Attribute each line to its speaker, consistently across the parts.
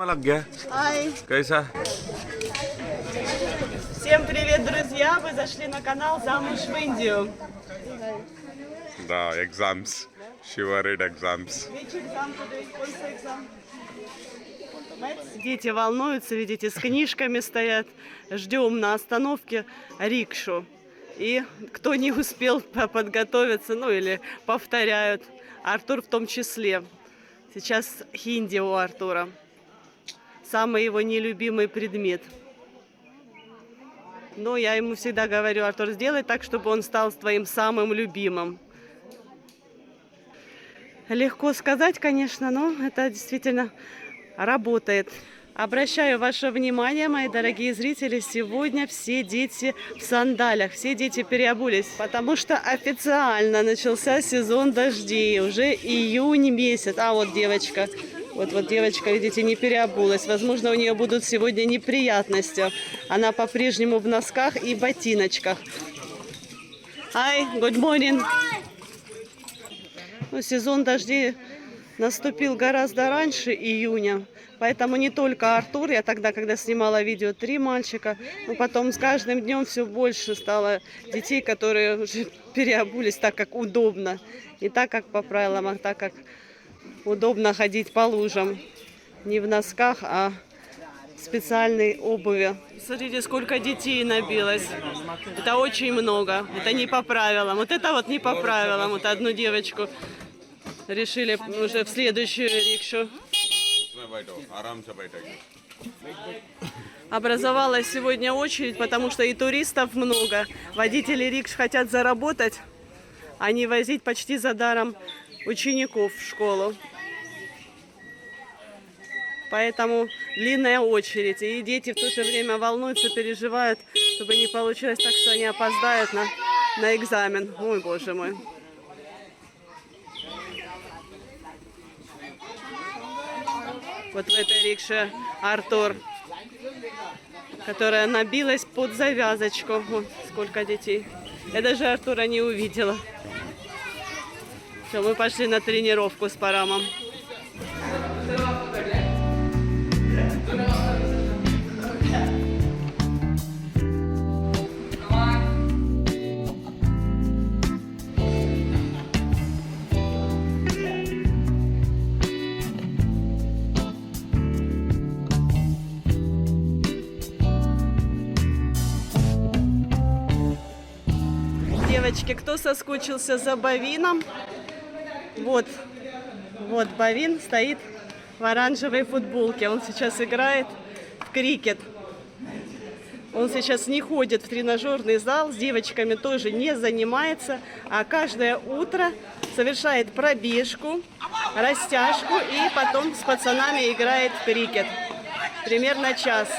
Speaker 1: लग गया
Speaker 2: Ай,
Speaker 1: कैसा
Speaker 2: всем привет, друзья! Вы зашли на канал «Замуж в Индию».
Speaker 1: Да, exams. She worried exams.
Speaker 2: Which exam today? Какой экзамен? Дети волнуются, видите, с книжками стоят. Ждем на остановке рикшу. И кто не успел подготовиться, ну или повторяют, Артур в том числе. Сейчас хинди у Артура. Самый его нелюбимый предмет. Но я ему всегда говорю: Артур, сделай так, чтобы он стал твоим самым любимым. Легко сказать, конечно, но это действительно работает. Обращаю ваше внимание, мои дорогие зрители, сегодня все дети в сандалях, все дети переобулись, потому что официально начался сезон дождей, уже июнь месяц. А вот девочка, вот девочка, видите, не переобулась. Возможно, у нее будут сегодня неприятности. Она по-прежнему в носках и ботиночках. Hi, good morning. Ну, сезон дождей наступил гораздо раньше июня, поэтому не только Артур, я тогда, когда снимала видео, 3 мальчика, но потом с каждым днем все больше стало детей, которые уже переобулись так, как удобно, не так, как по правилам, а так, как удобно ходить по лужам, не в носках, а в специальной обуви. Смотрите, сколько детей набилось. Это очень много. Это не по правилам. Вот это вот не по правилам. Вот одну девочку решили уже в следующую рикшу. Образовалась сегодня очередь, потому что и туристов много. Водители рикш хотят заработать, а не возить почти за даром учеников в школу. Поэтому длинная очередь. И дети в то же время волнуются, переживают, чтобы не получилось так, что они опоздают на экзамен. Ой, боже мой. Вот в этой рикше Артур, которая набилась под завязочку. Вот сколько детей. Я даже Артура не увидела. Все, мы пошли на тренировку с Парамом. Девочки, кто соскучился за Бавином? Вот Бавин стоит в оранжевой футболке. Он сейчас играет в крикет. Он сейчас не ходит в тренажерный зал, с девочками тоже не занимается, а каждое утро совершает пробежку, растяжку и потом с пацанами играет в крикет. Примерно час.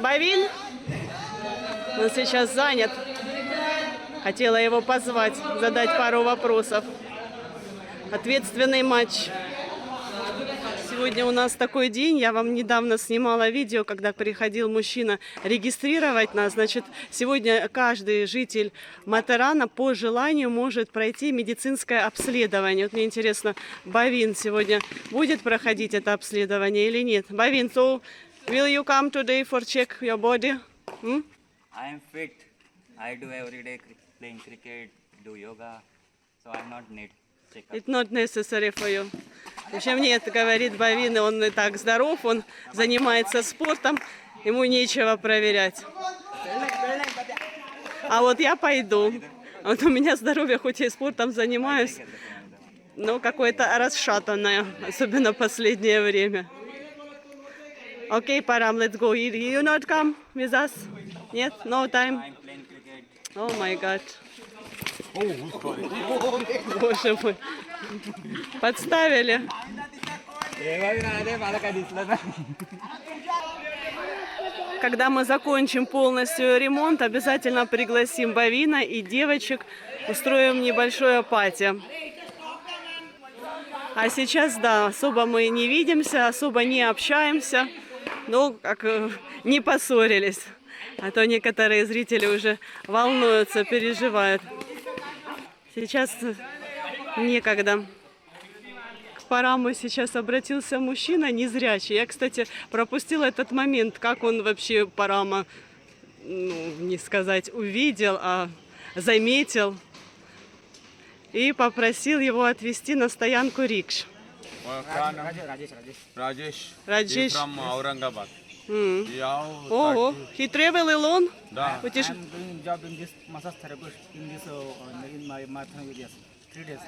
Speaker 2: Бавин? Он сейчас занят. Хотела его позвать, задать пару вопросов. Ответственный матч. Сегодня у нас такой день. Я вам недавно снимала видео, когда приходил мужчина регистрировать нас. Значит, сегодня каждый житель Матерана по желанию может пройти медицинское обследование. Вот мне интересно, Бавин сегодня будет проходить это обследование или нет? Бавин, so will you come today for check your body?
Speaker 3: I am fit. I do every day playing cricket, do yoga, so I'm not need checkup.
Speaker 2: It's not necessary for you. В общем, нет, говорит Бавин, он и так здоров, он занимается спортом, ему нечего проверять. А вот я пойду. Вот у меня здоровье, хоть я и спортом занимаюсь, но какое-то расшатанное, особенно в последнее время. Окей, Парам, let's go. You not come with us? Нет? No time?
Speaker 3: I'm playing cricket.
Speaker 2: О май гад. Боже мой. Подставили. Когда мы закончим полностью ремонт, обязательно пригласим Бавина и девочек, устроим небольшое пати. А сейчас, да, особо мы не видимся, особо не общаемся, но как не поссорились. А то некоторые зрители уже волнуются, переживают. Сейчас некогда. Параму сейчас обратился мужчина незрячий. Я, кстати, пропустила этот момент, как он вообще Парама, ну, не сказать увидел, а заметил. И попросил его отвезти на стоянку рикш.
Speaker 4: Rajesh from Aurangabad.
Speaker 2: Ого, he travel alone?
Speaker 4: Da.
Speaker 2: Which is...
Speaker 5: I'm doing job in this massage therapist in this in my Mathran areas. 3 days.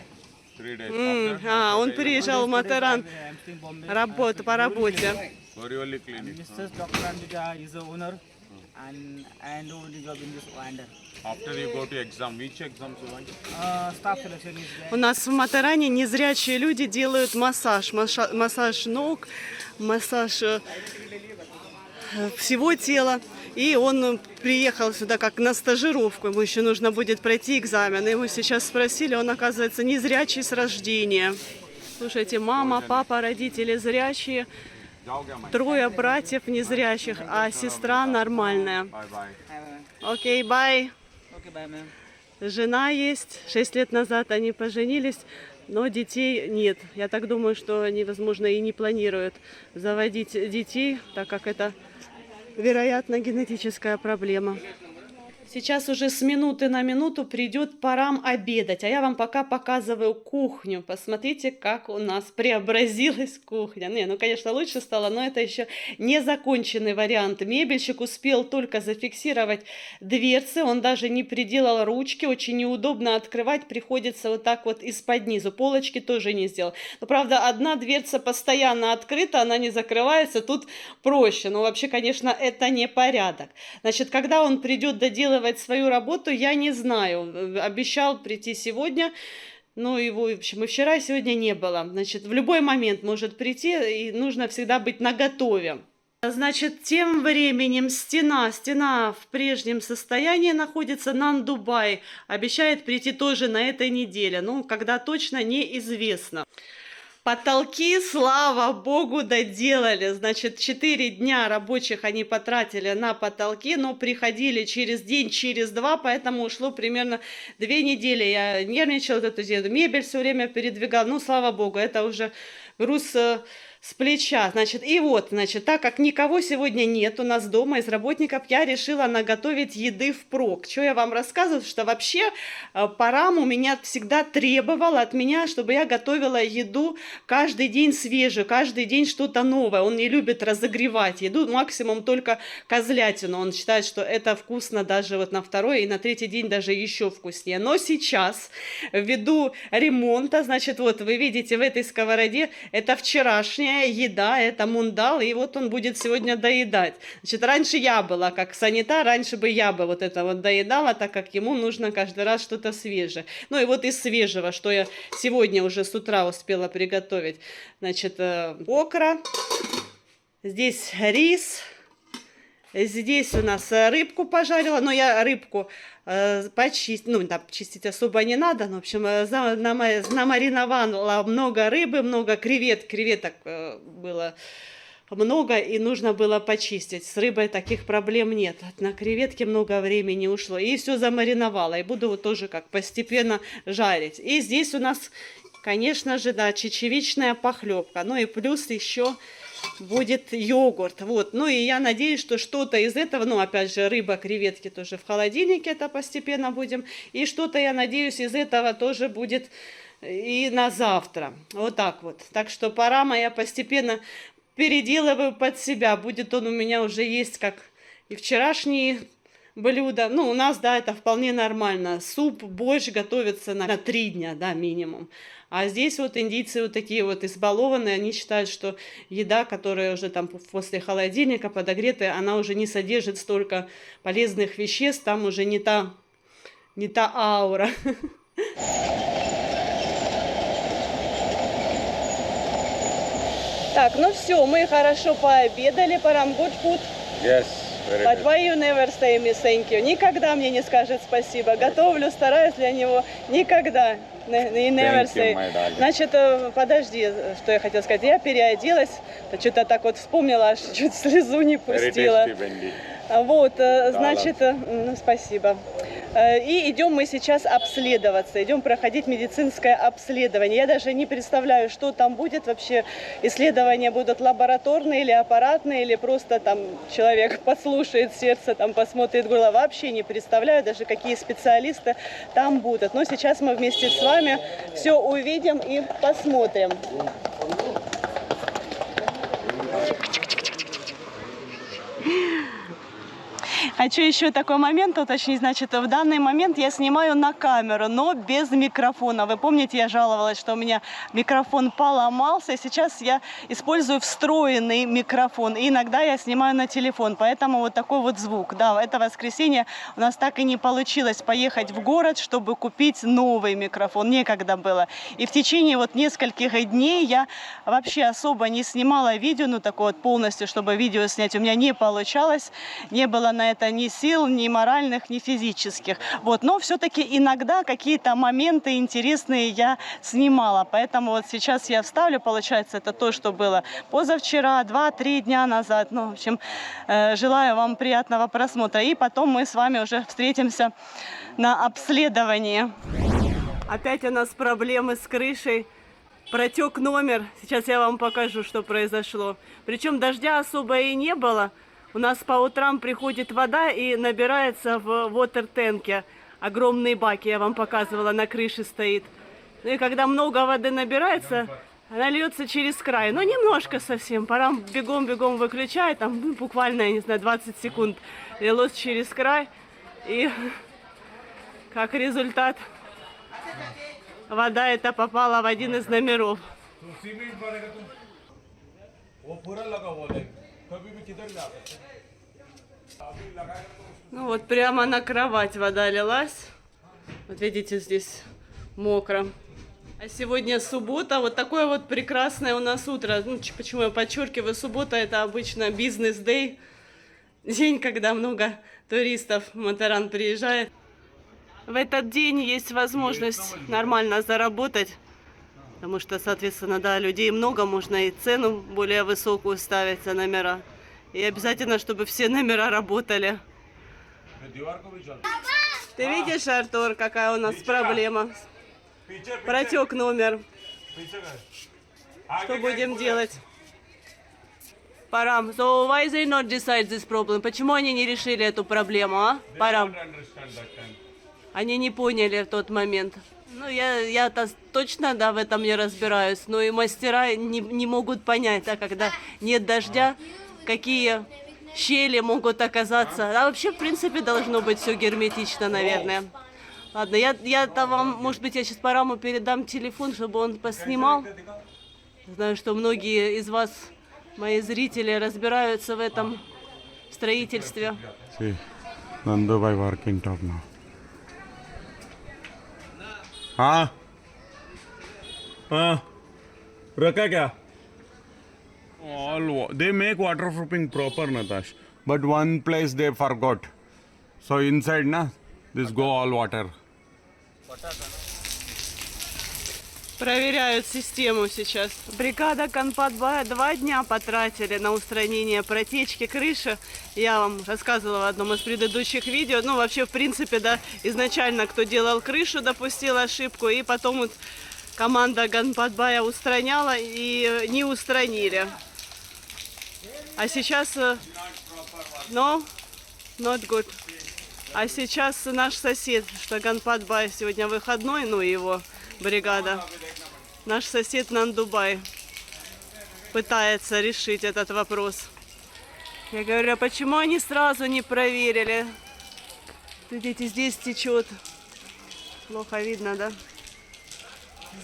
Speaker 4: 3 days.
Speaker 2: он приезжал в Матаран,
Speaker 5: I'm staying in Bombay.
Speaker 2: работа по работе.
Speaker 4: Borivali clinic.
Speaker 5: Mrs. Dr. Andija is the owner, and I do the job in this under.
Speaker 4: After you go to exam, which exams you want?
Speaker 5: Staff selection is there.
Speaker 2: У нас в Матаране незрячие люди делают массаж, массаж ног, массаж всего тела. И он приехал сюда как на стажировку, ему еще нужно будет пройти экзамен. Его сейчас спросили, он, оказывается, незрячий с рождения. Слушайте, мама, папа, родители зрячие, 3 братьев незрячих, а сестра нормальная.
Speaker 4: Bye-bye.
Speaker 2: Окей, бай.
Speaker 5: Okay, bye, ma'am.
Speaker 2: Жена есть, 6 лет назад они поженились, но детей нет. Я так думаю, что они, возможно, и не планируют заводить детей, так как это, вероятно, генетическая проблема. Сейчас уже с минуты на минуту придет Парам обедать, а я вам пока показываю кухню. Посмотрите, как у нас преобразилась кухня. Не, ну, конечно, лучше стало, но это еще не законченный вариант. Мебельщик успел только зафиксировать дверцы, он даже не приделал ручки, очень неудобно открывать, приходится вот так вот из-под низу. Полочки тоже не сделал. Но, правда, одна дверца постоянно открыта, она не закрывается, тут проще. Но вообще, конечно, это не порядок. Значит, когда он придет доделывать свою работу, я не знаю. Обещал прийти сегодня, но его, в общем, и вчера, и сегодня не было. Значит, в любой момент может прийти, и нужно всегда быть наготове. Значит, тем временем стена в прежнем состоянии находится. Нан-Дубай обещает прийти тоже на этой неделе. Ну, когда точно, неизвестно. Потолки, слава богу, доделали. Значит, 4 дня рабочих они потратили на потолки, но приходили через день, через 2, поэтому ушло примерно 2 недели. Я нервничала, эту мебель все время передвигала. Ну, слава богу, это уже груз с плеча. Значит, и вот, значит, так как никого сегодня нет у нас дома из работников, я решила наготовить еды впрок. Что я вам рассказываю, что вообще Парам у меня всегда требовал от меня, чтобы я готовила еду каждый день свежую, каждый день что-то новое. Он не любит разогревать еду, максимум только козлятину. Он считает, что это вкусно даже вот на 2-й и на 3-й день даже еще вкуснее. Но сейчас, ввиду ремонта, значит, вот вы видите в этой сковороде, это вчерашняя еда, это мундал, и вот он будет сегодня доедать. Значит, раньше я была как санитар, раньше бы я бы вот это вот доедала, так как ему нужно каждый раз что-то свежее. Ну и вот из свежего, что я сегодня уже с утра успела приготовить. Значит, окра, здесь рис, здесь у нас рыбку пожарила, но я рыбку почистить, ну, да, чистить особо не надо, но, в общем, намариновала много рыбы, много креветок было много, и нужно было почистить. С рыбой таких проблем нет. На креветки много времени ушло, и все замариновала, и буду вот тоже как постепенно жарить. И здесь у нас, конечно же, да, чечевичная похлебка, ну и плюс еще будет йогурт. Вот. Ну и я надеюсь, что что-то из этого, ну опять же рыба, креветки тоже в холодильнике, это постепенно будем. И что-то, я надеюсь, из этого тоже будет и на завтра. Вот так вот. Так что Парама я постепенно переделываю под себя. Будет он у меня уже есть как и вчерашние блюда. Ну, у нас, да, это вполне нормально. Суп, борщ готовится на 3 дня, да, минимум. А здесь вот индийцы вот такие вот избалованные, они считают, что еда, которая уже там после холодильника подогретая, она уже не содержит столько полезных веществ, там уже не та аура. Так, ну все, мы хорошо пообедали, Парам, good food.
Speaker 4: Yes, very
Speaker 2: But
Speaker 4: good.
Speaker 2: why you never say me thank you? Никогда мне не скажет спасибо. Готовлю, стараюсь для него. Никогда. Never
Speaker 4: Thank you,
Speaker 2: say.
Speaker 4: my darling.
Speaker 2: Значит, подожди, что я хотела сказать. Я переоделась, что-то так вот вспомнила, аж чуть слезу не
Speaker 4: Very
Speaker 2: пустила.
Speaker 4: tasty, Bendy.
Speaker 2: Вот, значит, ну, спасибо. И идем мы сейчас обследоваться, идем проходить медицинское обследование. Я даже не представляю, что там будет вообще. Исследования будут лабораторные или аппаратные, или просто там человек послушает сердце, там посмотрит горло. Вообще не представляю даже, какие специалисты там будут. Но сейчас мы вместе с вами все увидим и посмотрим. Хочу еще такой момент уточнить. Значит, в данный момент я снимаю на камеру, но без микрофона. Вы помните, я жаловалась, что у меня микрофон поломался. И сейчас я использую встроенный микрофон. И иногда я снимаю на телефон. Поэтому вот такой вот звук. Да, это воскресенье у нас так и не получилось поехать в город, чтобы купить новый микрофон. Некогда было. И в течение вот нескольких дней я вообще особо не снимала видео. Ну, такое вот полностью, чтобы видео снять, у меня не получалось. Не было на это ни сил, ни моральных, ни физических. Вот. Но все-таки иногда какие-то моменты интересные я снимала. Поэтому вот сейчас я вставлю, получается, это то, что было позавчера, 2-3 дня назад. Ну, в общем, желаю вам приятного просмотра. И потом мы с вами уже встретимся на обследовании. Опять у нас проблемы с крышей. Протек номер. Сейчас я вам покажу, что произошло. Причем дождя особо и не было. У нас по утрам приходит вода и набирается в вотертенке. Огромные баки, я вам показывала, на крыше стоит. Ну и когда много воды набирается, она льется через край. Ну немножко совсем. Пора бегом-бегом выключать. Там буквально, я не знаю, 20 секунд лилось через край. И как результат, вода эта попала в один из номеров. Ну вот прямо на кровать вода лилась. Вот видите, здесь мокро. А сегодня суббота. Вот такое вот прекрасное у нас утро. Ну, почему я подчеркиваю, суббота это обычно бизнес-дей. День, когда много туристов в Матаран приезжает. В этот день есть возможность нормально заработать. Потому что, соответственно, да, людей много, можно и цену более высокую ставить за номера. И обязательно, чтобы все номера работали. Ты видишь, Артур, какая у нас проблема? Протек номер. Что будем делать? Парам. So why they not decide this problem? Почему они не решили эту проблему, а? Парам. Они не поняли в тот момент. Ну, я-то точно, да, в этом не разбираюсь, но и мастера не могут понять, да, когда нет дождя, какие щели могут оказаться. А вообще, в принципе, должно быть все герметично, наверное. Ладно, я-то вам, может быть, я сейчас Параму передам телефон, чтобы он поснимал. Знаю, что многие из вас, мои зрители, разбираются в этом строительстве.
Speaker 1: Nandubai working top now. हाँ हाँ रखा क्या all they make waterproofing proper Natash but one place they forgot so inside na this go all water.
Speaker 2: Проверяют систему сейчас. Бригада Ганпадбая 2 дня потратили на устранение протечки крыши. Я вам рассказывала в одном из предыдущих видео. Ну, вообще, в принципе, да, изначально, кто делал крышу, допустил ошибку. И потом вот команда Ганпадбая устраняла и не устранили. А сейчас... No, not good. А сейчас наш сосед, что Ганпадбай сегодня выходной, ну, его бригада. Наш сосед Нандубай пытается решить этот вопрос. Я говорю, а почему они сразу не проверили? Видите, здесь течет. Плохо видно, да?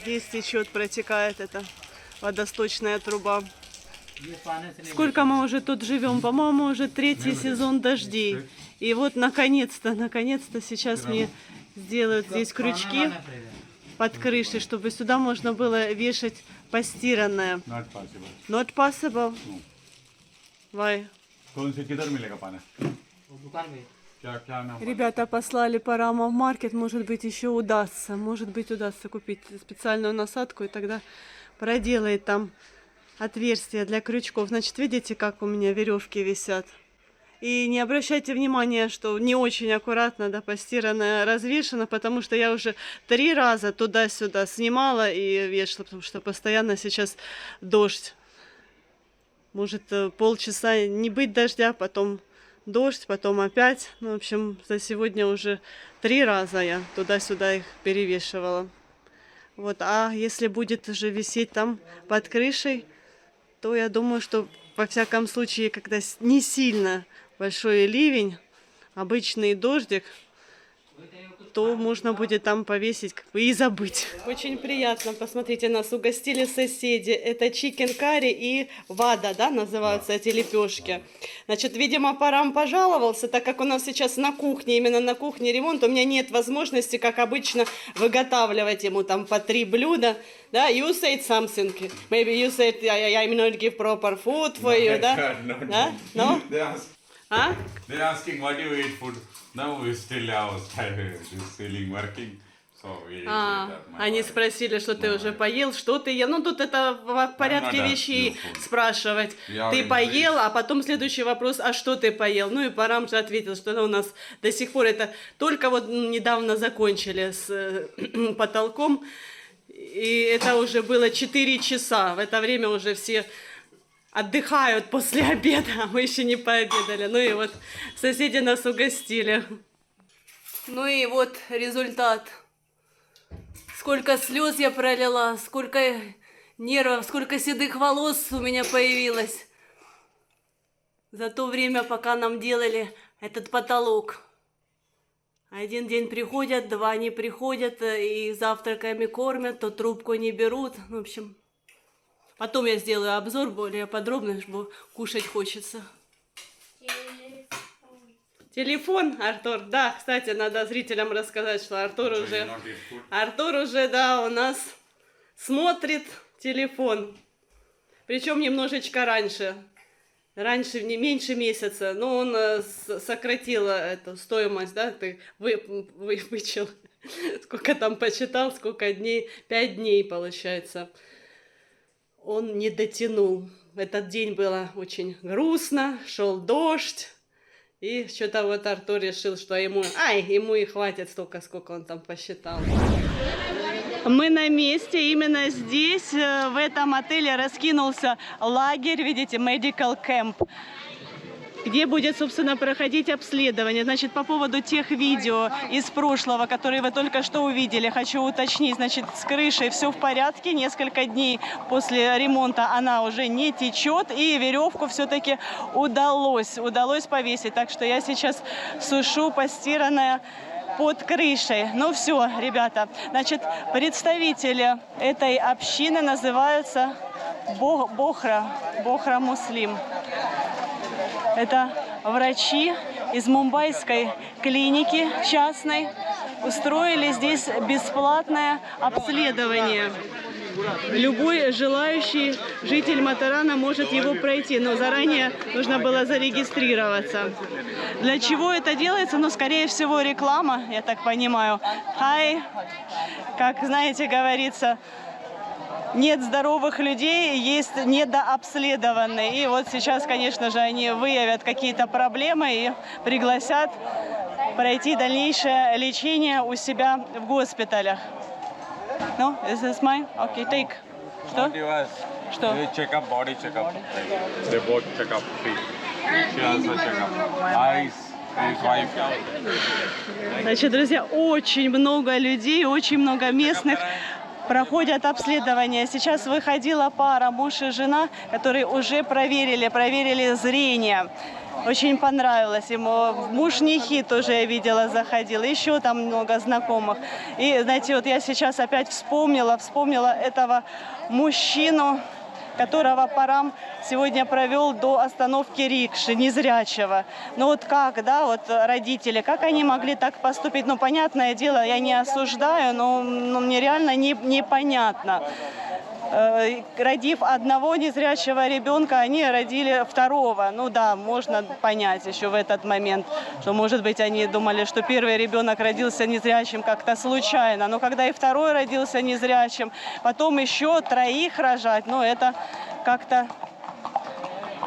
Speaker 2: Здесь течет, протекает эта водосточная труба. Сколько мы уже тут живем? По-моему, уже 3-й сезон дождей. И вот наконец-то сейчас мне сделают здесь крючки под крышей, чтобы сюда можно было вешать постиранное.
Speaker 1: Not possible.
Speaker 2: Not possible? Why?
Speaker 1: कौन से किधर मिलेगा पानी? क्या नाम?
Speaker 2: Ребята послали Парама в маркет, может быть еще удастся. Может быть удастся купить специальную насадку и тогда проделает там отверстие для крючков. Значит, видите, как у меня веревки висят? И не обращайте внимания, что не очень аккуратно, да, постирано, развешено, потому что я уже 3 раза туда-сюда снимала и вешала, потому что постоянно сейчас дождь. Может полчаса не быть дождя, потом дождь, потом опять. Ну, в общем, за сегодня уже 3 раза я туда-сюда их перевешивала. Вот, а если будет уже висеть там под крышей, то я думаю, что во всяком случае, когда не сильно большой ливень, обычный дождик, то можно будет там повесить и забыть. Очень приятно, посмотрите, нас угостили соседи. Это чикен карри и вада, да, называются эти лепешки. Значит, видимо, Парам пожаловался, так как у нас сейчас на кухне, именно на кухне ремонт, у меня нет возможности, как обычно, выготавливать ему там по 3 блюда. Да, you said something. Maybe you said I'm not give proper food for you, да? Да? No? А?
Speaker 1: They're asking what you eat food. Now we still have this ceiling working. So we eat later.
Speaker 2: Они спросили, что ты уже поел, что ты ел. Ну, тут это в порядке
Speaker 1: надо
Speaker 2: вещей
Speaker 1: food.
Speaker 2: спрашивать.
Speaker 1: Я
Speaker 2: Ты
Speaker 1: уже
Speaker 2: поел, а потом следующий вопрос, а что ты поел? Ну, и Парам же ответил, что у нас до сих пор это только вот недавно закончили с потолком. И это уже было 4 часа. В это время уже все отдыхают после обеда, а мы еще не пообедали. Ну и вот соседи нас угостили. Ну и вот результат. Сколько слез я пролила, сколько нервов, сколько седых волос у меня появилось. За то время, пока нам делали этот потолок. 1 день приходят, 2 не приходят, и завтраками кормят, то трубку не берут. В общем, потом я сделаю обзор более подробный, чтобы кушать хочется. Телефон, Артур. Да, кстати, надо зрителям рассказать, что Артур уже, да, у нас смотрит телефон. Причем немножечко раньше. Раньше, не меньше месяца, но он сократил эту стоимость, да, ты вычел, сколько там посчитал, сколько дней, 5 дней получается. Он не дотянул. В этот день было очень грустно, шел дождь, и что-то вот Артур решил, что ему и хватит столько, сколько он там посчитал. Мы на месте, именно здесь, в этом отеле раскинулся лагерь, видите, Medical Camp, где будет, собственно, проходить обследование. Значит, по поводу тех видео из прошлого, которые вы только что увидели, хочу уточнить, значит, с крышей все в порядке, несколько дней после ремонта она уже не течет, и веревку все-таки удалось повесить. Так что я сейчас сушу постиранное под крышей. Ну все, ребята, значит, представители этой общины называются Бохра Муслим. Это врачи из мумбайской клиники частной устроили здесь бесплатное обследование. Любой желающий житель Матарана может его пройти, но заранее нужно было зарегистрироваться. Для чего это делается? Ну, скорее всего, реклама, я так понимаю. Как, знаете, говорится, нет здоровых людей, есть недообследованные. И вот сейчас, конечно же, они выявят какие-то проблемы и пригласят пройти дальнейшее лечение у себя в госпиталях. Ну, this is mine? Okay, take. Что? Что?
Speaker 4: Check-up, body check-up. They both check-up free. She also check-up. Eyes, his wife.
Speaker 2: Значит, друзья, очень много людей, очень много местных проходят обследование. Сейчас выходила пара, муж и жена, которые уже проверили зрение. Очень понравилось ему. Муж Нихи тоже, я видела, заходил. Еще там много знакомых. И, знаете, вот я сейчас опять вспомнила этого мужчину, которого Парам сегодня провел до остановки рикши, незрячего. Ну вот как, да, вот родители, как они могли так поступить? Ну, понятное дело, я не осуждаю, но мне реально непонятно. Родив одного незрячего ребенка, они родили второго. Ну да, можно понять еще в этот момент, что, может быть, они думали, что первый ребенок родился незрячим как-то случайно. Но когда и второй родился незрячим, потом еще 3 рожать, ну это как-то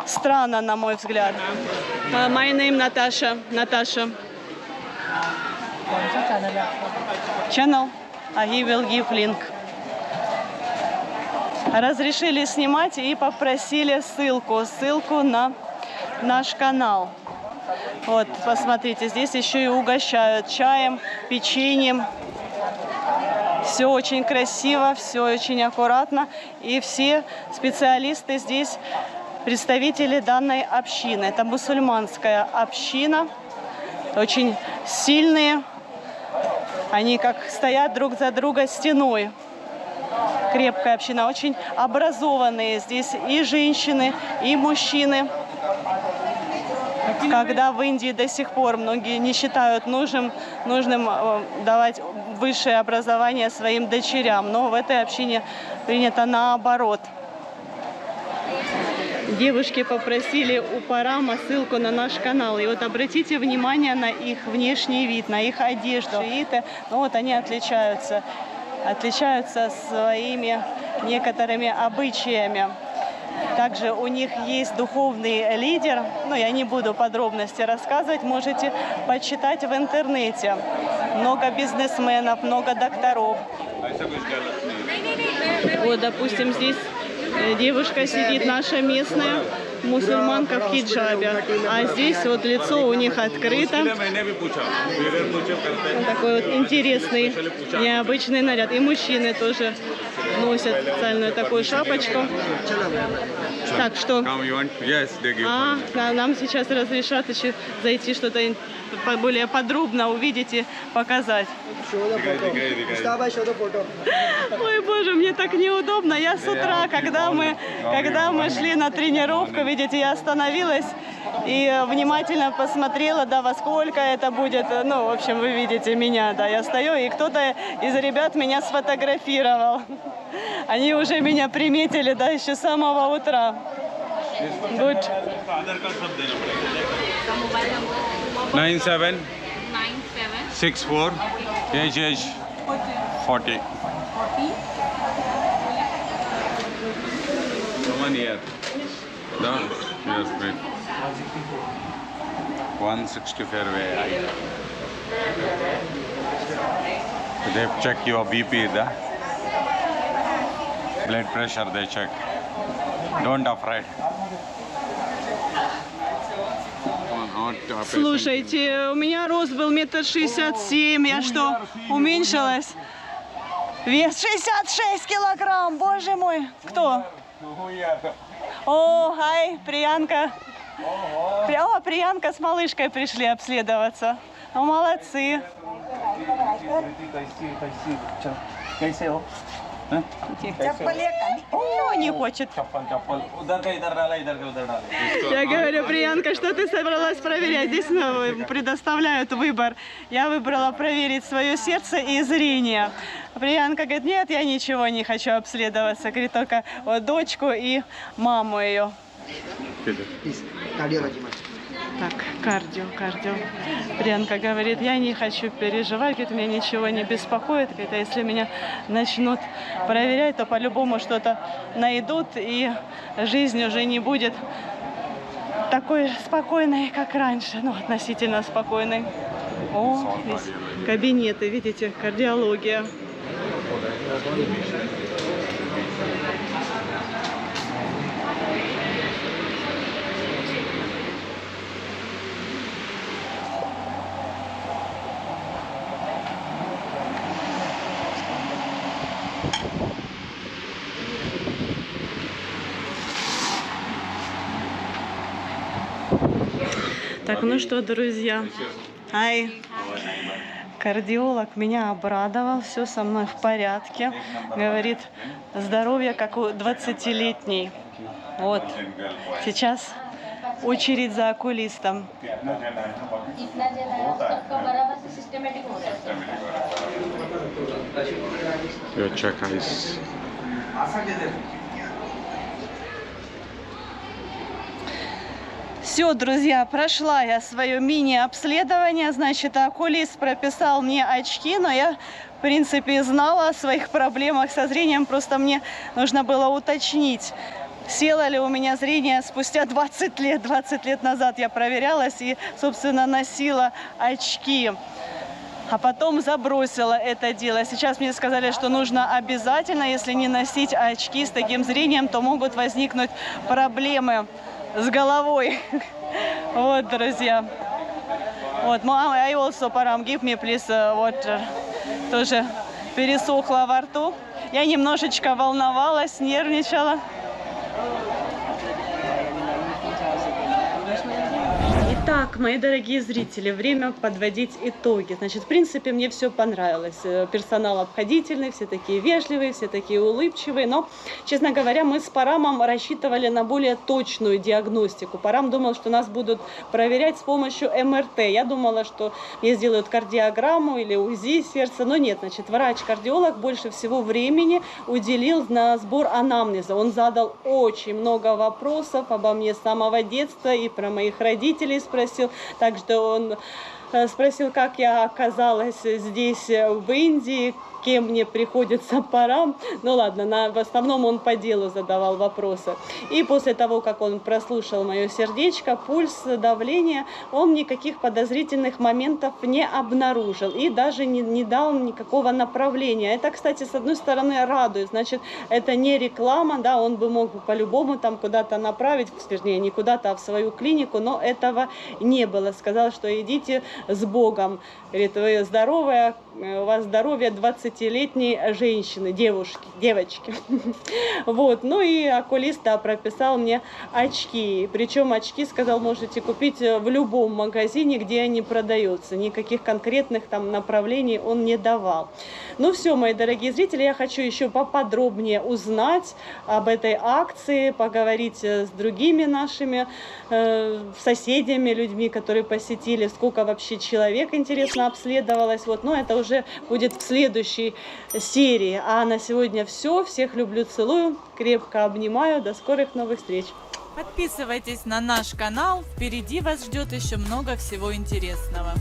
Speaker 2: странно, на мой взгляд. My name Natasha. Natasha. Channel. He will give link. Разрешили снимать и попросили ссылку на наш канал. Вот, посмотрите, здесь еще и угощают чаем, печеньем. Все очень красиво, все очень аккуратно. И все специалисты здесь представители данной общины. Это мусульманская община. Очень сильные. Они как стоят друг за друга стеной. Крепкая община. Очень образованные здесь и женщины, и мужчины. Когда в Индии до сих пор многие не считают нужным давать высшее образование своим дочерям. Но в этой общине принято наоборот. Девушки попросили у Парама ссылку на наш канал. И вот обратите внимание на их внешний вид, на их одежду. Шииты, ну вот они отличаются своими некоторыми обычаями. Также у них есть духовный лидер. Ну, я не буду подробности рассказывать, можете почитать в интернете. Много бизнесменов, много докторов. Вот, допустим, здесь девушка сидит, наша местная мусульманка в хиджабе, а здесь вот лицо у них открыто. Такой вот интересный, необычный наряд. И мужчины тоже носят специальную такую шапочку. Так что нам сейчас разрешат еще зайти, что-то более подробно увидеть и показать. Ой, боже, мне так неудобно. Я с утра, когда мы шли на тренировку, видите, я остановилась и внимательно посмотрела, да, во сколько это будет. Ну, в общем, вы видите меня, да, я стою, и кто-то из ребят меня сфотографировал. Они уже меня приметили, да, еще с самого утра. Good.
Speaker 4: 97 64 HH 40. Someone here. No, yes, great. 160 fairway. They check your BP, the blood pressure. They check. Don't afraid.
Speaker 2: Слушайте, у меня рост был 1,67 м. Я что, уменьшилась? Вес 66 килограмм, боже мой. Кто? О, хай, Приянка. О, Приянка с малышкой пришли обследоваться. Ну, молодцы. О, не хочет. Я говорю, Приянка, что ты собралась проверять? Здесь предоставляют выбор. Я выбрала проверить свое сердце и зрение. Приянка говорит, нет, я ничего не хочу обследоваться. Говорит, только вот дочку и маму ее. Так, кардио. Приянка говорит, я не хочу переживать, говорит, меня ничего не беспокоит. Говорит, а если меня начнут проверять, то по-любому что-то найдут, и жизнь уже не будет такой спокойной, как раньше. Ну, относительно спокойной. О, здесь кабинеты, видите, кардиология. Так, ну что, друзья, кардиолог меня обрадовал, все со мной в порядке. Говорит, здоровье как у 20-летней. Вот, сейчас очередь за окулистом. Все, друзья, прошла я свое мини-обследование. Значит, окулист прописал мне очки, но я, в принципе, знала о своих проблемах со зрением. Просто мне нужно было уточнить село ли у меня зрение спустя 20 лет. 20 лет назад я проверялась и, собственно, носила очки. А потом забросила это дело. Сейчас мне сказали, что нужно обязательно, если не носить очки с таким зрением, то могут возникнуть проблемы с головой. Вот, друзья. Вот, мама, I also, Param, give me, please, water. Тоже пересохло во рту. Я немножечко волновалась, нервничала. Итак, мои дорогие зрители, время подводить итоги. Значит, в принципе, мне все понравилось. Персонал обходительный, все такие вежливые, все такие улыбчивые. Но, честно говоря, мы с Парамом рассчитывали на более точную диагностику. Парам думал, что нас будут проверять с помощью МРТ. Я думала, что мне сделают кардиограмму или УЗИ сердца. Но нет, значит, врач-кардиолог больше всего времени уделил на сбор анамнеза. Он задал очень много вопросов обо мне с самого детства и про моих родителей спросил. Также он спросил, как я оказалась здесь, в Индии, кем мне приходится Парам. Ну ладно, в основном он по делу задавал вопросы. И после того, как он прослушал мое сердечко, пульс, давление, он никаких подозрительных моментов не обнаружил и даже не дал никакого направления. Это, кстати, с одной стороны радует. Значит, это не реклама, да, он бы мог по-любому там куда-то направить, вернее, не куда-то, а в свою клинику, но этого не было. Сказал, что идите с Богом. Говорит, вы здоровая, у вас здоровье 20-летней женщины, девочки. Вот, ну и окулист прописал мне очки. Причем очки, сказал, можете купить в любом магазине, где они продаются. Никаких конкретных там направлений он не давал. Ну все, мои дорогие зрители, я хочу еще поподробнее узнать об этой акции, поговорить с другими нашими соседями, людьми, которые посетили, сколько вообще человек, интересно, обследовалось. Вот, но это уже будет в следующей серии. А на сегодня все. Всех люблю, целую, крепко обнимаю. До скорых новых встреч.
Speaker 6: Подписывайтесь на наш канал. Впереди вас ждет еще много всего интересного.